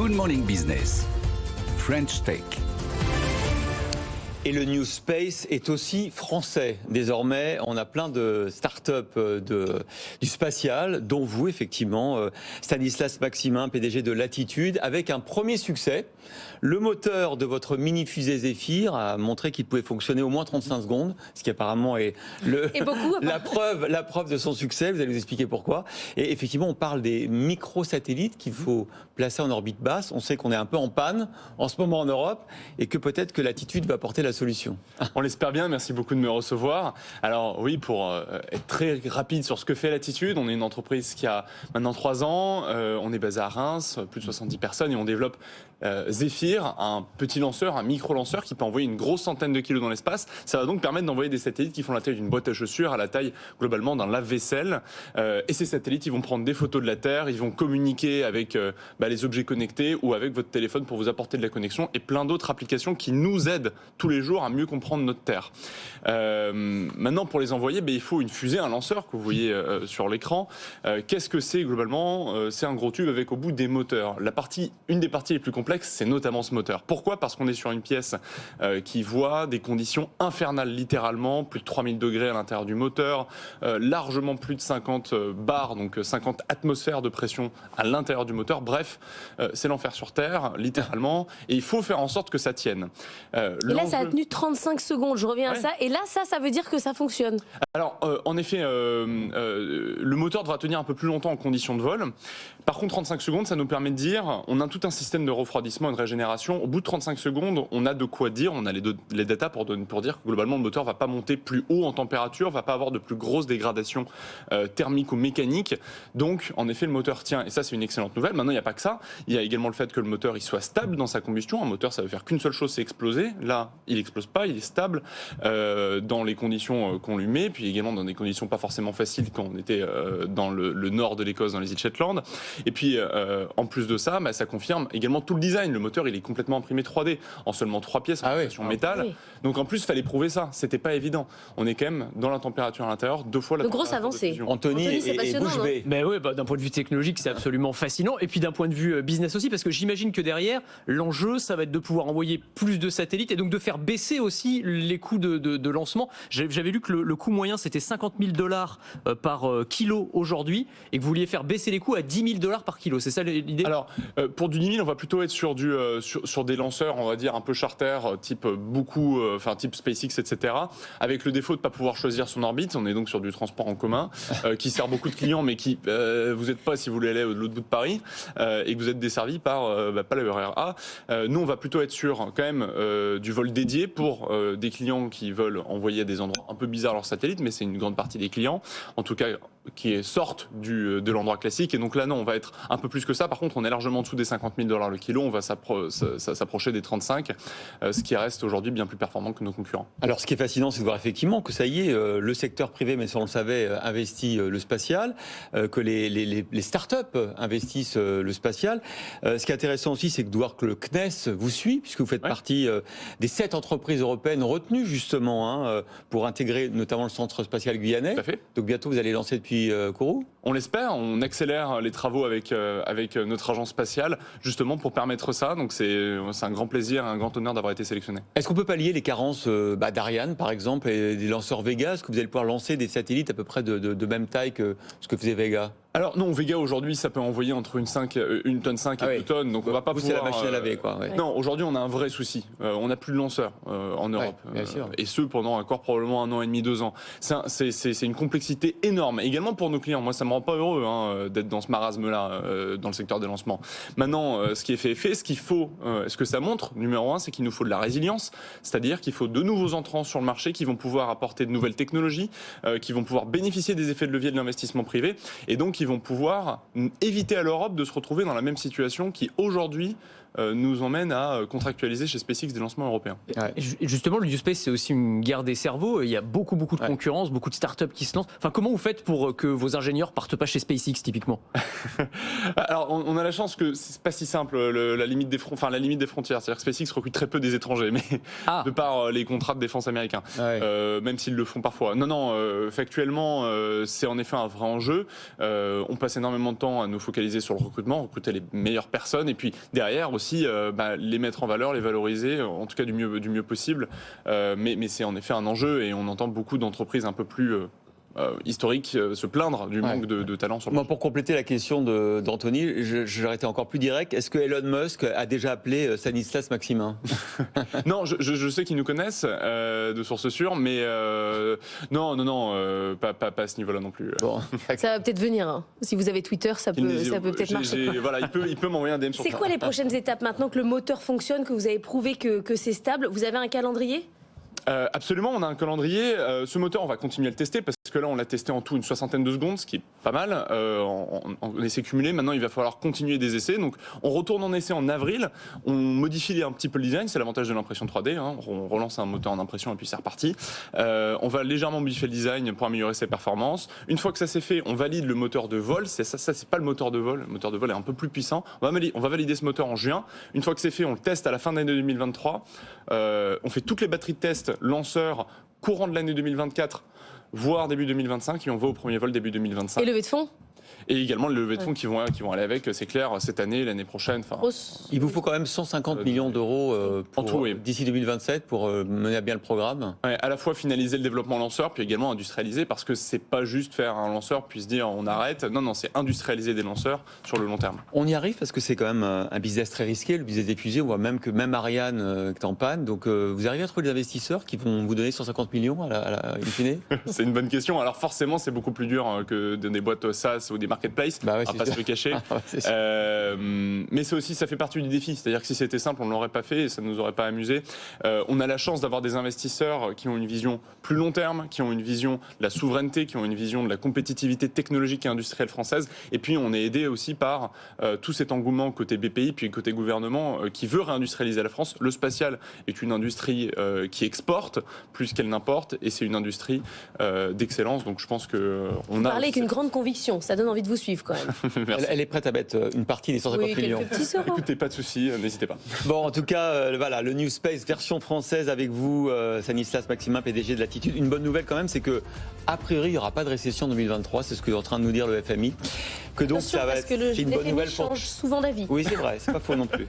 Good Morning Business, French Tech. Et le New Space est aussi français. Désormais, on a plein de start-up du spatial, dont vous, effectivement, Stanislas Maximin, PDG de Latitude, avec un premier succès. Le moteur de votre mini-fusée Zephyr a montré qu'il pouvait fonctionner au moins 35 secondes, ce qui apparemment est la preuve de son succès. Vous allez nous expliquer pourquoi. Et effectivement, on parle des microsatellites qu'il faut placer en orbite basse. On sait qu'on est un peu en panne en ce moment en Europe et que peut-être que Latitude va apporter la solution. On l'espère bien, merci beaucoup de me recevoir. Alors oui, pour être très rapide sur ce que fait Latitude, on est une entreprise qui a maintenant 3 ans, on est basé à Reims, plus de 70 personnes et on développe Zephyr, un petit lanceur, un micro-lanceur qui peut envoyer une grosse centaine de kilos dans l'espace. Ça va donc permettre d'envoyer des satellites qui font la taille d'une boîte à chaussures, à la taille globalement d'un lave-vaisselle. Et ces satellites, ils vont prendre des photos de la Terre, ils vont communiquer avec les objets connectés ou avec votre téléphone pour vous apporter de la connexion et plein d'autres applications qui nous aident tous les jours à mieux comprendre notre Terre. Maintenant, pour les envoyer, il faut une fusée, un lanceur que vous voyez sur l'écran. Qu'est-ce que c'est globalement ? C'est un gros tube avec au bout des moteurs. Une des parties les plus complexes, c'est notamment ce moteur. Pourquoi ? Parce qu'on est sur une pièce qui voit des conditions infernales, littéralement, plus de 3000 degrés à l'intérieur du moteur, largement plus de 50 bars, donc 50 atmosphères de pression à l'intérieur du moteur. Bref, c'est l'enfer sur Terre, littéralement, et il faut faire en sorte que ça tienne. Et là, ça a tenu 35 secondes, je reviens à ça, et là, ça veut dire que ça fonctionne. Alors, en effet, le moteur devra tenir un peu plus longtemps en conditions de vol. Par contre, 35 secondes, ça nous permet de dire, on a tout un système de refroidissement et de régénération. Au bout de 35 secondes, on a de quoi dire, on a les datas pour dire que globalement, le moteur ne va pas monter plus haut en température, ne va pas avoir de plus grosses dégradations thermiques ou mécaniques. Donc, en effet, le moteur tient. Et ça, c'est une excellente nouvelle. Maintenant, il n'y a pas que ça. Il y a également le fait que le moteur il soit stable dans sa combustion. Un moteur, ça veut faire qu'une seule chose, c'est exploser. Là, il n'explose pas, il est stable dans les conditions qu'on lui met, puis également dans des conditions pas forcément faciles quand on était dans le nord de l'Écosse, dans les îles Shetland. Et puis, en plus de ça, ça confirme également tout le design. Le moteur, il est complètement imprimé 3D, en seulement 3 pièces, en impression métal. Oui. Donc en plus, il fallait prouver ça. C'était pas évident. On est quand même dans la température à l'intérieur, 2 fois la température. Grosse avancée. Anthony et bouche bée. Mais oui, d'un point de vue technologique, c'est absolument fascinant. Et puis d'un point de vue business aussi, parce que j'imagine que derrière, l'enjeu, ça va être de pouvoir envoyer plus de satellites et donc de faire baisser aussi les coûts de lancement. J'avais lu que le coût moyen, c'était $50,000 par kilo aujourd'hui, et que vous vouliez faire baisser les coûts à $10,000 par kilo. C'est ça l'idée ? Alors, pour du 10 000, on va plutôt être sur des lanceurs, on va dire, un peu charter, type type SpaceX, etc., avec le défaut de ne pas pouvoir choisir son orbite. On est donc sur du transport en commun, qui sert beaucoup de clients, mais qui, vous n'êtes pas si vous voulez aller de l'autre bout de Paris, et que vous êtes desservi par pas le RER A. Nous, on va plutôt être sur, quand même, du vol dédié pour des clients qui veulent envoyer à des endroits un peu bizarres leurs satellites, mais c'est une grande partie des clients, en tout cas, qui sortent de l'endroit classique. Et donc là, non, on va être un peu plus que ça. Par contre, on est largement en dessous des $50,000 le kilo. On va s'approcher des 35, ce qui reste aujourd'hui bien plus performant que nos concurrents. Alors, ce qui est fascinant, c'est de voir effectivement que ça y est, le secteur privé, mais ça on le savait, investit le spatial, que les start-up investissent le spatial. Ce qui est intéressant aussi, c'est de voir que le CNES vous suit, puisque vous faites partie des 7 entreprises européennes retenues justement pour intégrer notamment le centre spatial guyanais. Tout à fait. Donc bientôt, vous allez lancer depuis Kourou. On l'espère, on accélère les travaux avec notre agence spatiale, justement pour permettre ça. Donc c'est un grand plaisir, un grand honneur d'avoir été sélectionné. Est-ce qu'on peut pallier les carences d'Ariane, par exemple, et des lanceurs Vega ? Est-ce que vous allez pouvoir lancer des satellites à peu près de même taille que ce que faisait Vega ? Alors non, Vega aujourd'hui, ça peut envoyer entre une tonne 5 et 2 tonnes, donc on va pas pouvoir... C'est la machine à laver, quoi. Ouais. Non, aujourd'hui on a un vrai souci. On n'a plus de lanceurs en Europe, bien sûr. Et ce pendant encore probablement 1 an et demi, 2 ans. C'est une complexité énorme. Également pour nos clients. Moi, ça me rend pas heureux d'être dans ce marasme-là dans le secteur des lancements. Maintenant, ce qui est fait, ce qu'il faut, ce que ça montre, numéro 1, c'est qu'il nous faut de la résilience, c'est-à-dire qu'il faut de nouveaux entrants sur le marché qui vont pouvoir apporter de nouvelles technologies, qui vont pouvoir bénéficier des effets de levier de l'investissement privé, et donc qui vont pouvoir éviter à l'Europe de se retrouver dans la même situation qui aujourd'hui nous emmène à contractualiser chez SpaceX des lancements européens. Et justement, le New Space, c'est aussi une guerre des cerveaux. Il y a beaucoup de concurrence, beaucoup de startups qui se lancent. Enfin, comment vous faites pour que vos ingénieurs partent partent pas chez SpaceX typiquement? Alors, on a la chance que c'est pas si simple la limite des la limite des frontières. C'est-à-dire que SpaceX recrute très peu des étrangers, mais de par les contrats de défense américains, même s'ils le font parfois. Non, factuellement, c'est en effet un vrai enjeu. On passe énormément de temps à nous focaliser sur le recrutement, recruter les meilleures personnes, et puis derrière aussi les mettre en valeur, les valoriser, en tout cas du mieux possible. Mais c'est en effet un enjeu, et on entend beaucoup d'entreprises un peu plus historiques se plaindre du manque de talent sur le marché. Pour compléter la question d'Anthony, j'aurais été encore plus direct. Est-ce que Elon Musk a déjà appelé Stanislas Maximin? Non, je sais qu'ils nous connaissent de sources sûres, mais non, pas à ce niveau-là non plus. Bon. Ça va peut-être venir. Hein. Si vous avez Twitter, ça peut peut-être marcher. Voilà, il peut m'envoyer un DM sur C'est quoi les prochaines étapes maintenant que le moteur fonctionne, que vous avez prouvé que c'est stable? Vous avez un calendrier? Absolument, on a un calendrier. Ce moteur, on va continuer à le tester parce que là, on l'a testé en tout une 60aine de secondes, ce qui est pas mal en essai cumulé. Maintenant, il va falloir continuer des essais. Donc, on retourne en essai en avril. On modifie un petit peu le design. C'est l'avantage de l'impression 3D. Hein. On relance un moteur en impression et puis c'est reparti. On va légèrement modifier le design pour améliorer ses performances. Une fois que ça c'est fait, on valide le moteur de vol. Ça, c'est pas le moteur de vol. Le moteur de vol est un peu plus puissant. On va valider ce moteur en juin. Une fois que c'est fait, on le teste à la fin de l'année 2023. On fait toutes les batteries de test lanceur courant de l'année 2024, voire début 2025, et on va au premier vol début 2025. Et levée de fonds? Et également les levées de fonds qui vont aller avec, c'est clair, cette année, l'année prochaine. Il vous faut quand même 150 millions d'euros d'ici 2027 pour mener à bien le programme. Ouais, à la fois finaliser le développement lanceur, puis également industrialiser, parce que c'est pas juste faire un lanceur puis se dire on arrête. Non, c'est industrialiser des lanceurs sur le long terme. On y arrive parce que c'est quand même un business très risqué, le business épuisé. On voit même Ariane est en panne. Donc vous arrivez à trouver des investisseurs qui vont vous donner 150 millions in fine? C'est une bonne question. Alors forcément, c'est beaucoup plus dur que des boîtes SaaS ou des marketplaces, on va pas se le cacher. Mais c'est aussi, ça fait partie du défi. C'est-à-dire que si c'était simple, on ne l'aurait pas fait et ça ne nous aurait pas amusé. On a la chance d'avoir des investisseurs qui ont une vision plus long terme, qui ont une vision de la souveraineté, qui ont une vision de la compétitivité technologique et industrielle française. Et puis on est aidé aussi par tout cet engouement côté BPI, puis côté gouvernement, qui veut réindustrialiser la France. Le spatial est une industrie qui exporte plus qu'elle n'importe, et c'est une industrie d'excellence. Donc je pense que on a parlé avec une grande conviction. Ça donne envie de vous suivre quand même. Elle est prête à mettre une partie des 150 millions. Écoutez, pas de souci, n'hésitez pas. Bon, en tout cas, voilà, le New Space version française avec vous, Stanislas Maximin, PDG de Latitude. Une bonne nouvelle quand même, c'est que a priori, il n'y aura pas de récession en 2023. C'est ce que est en train de nous dire le FMI. Que donc ça va être une bonne nouvelle. Change souvent d'avis. Oui, c'est vrai, c'est pas faux non plus.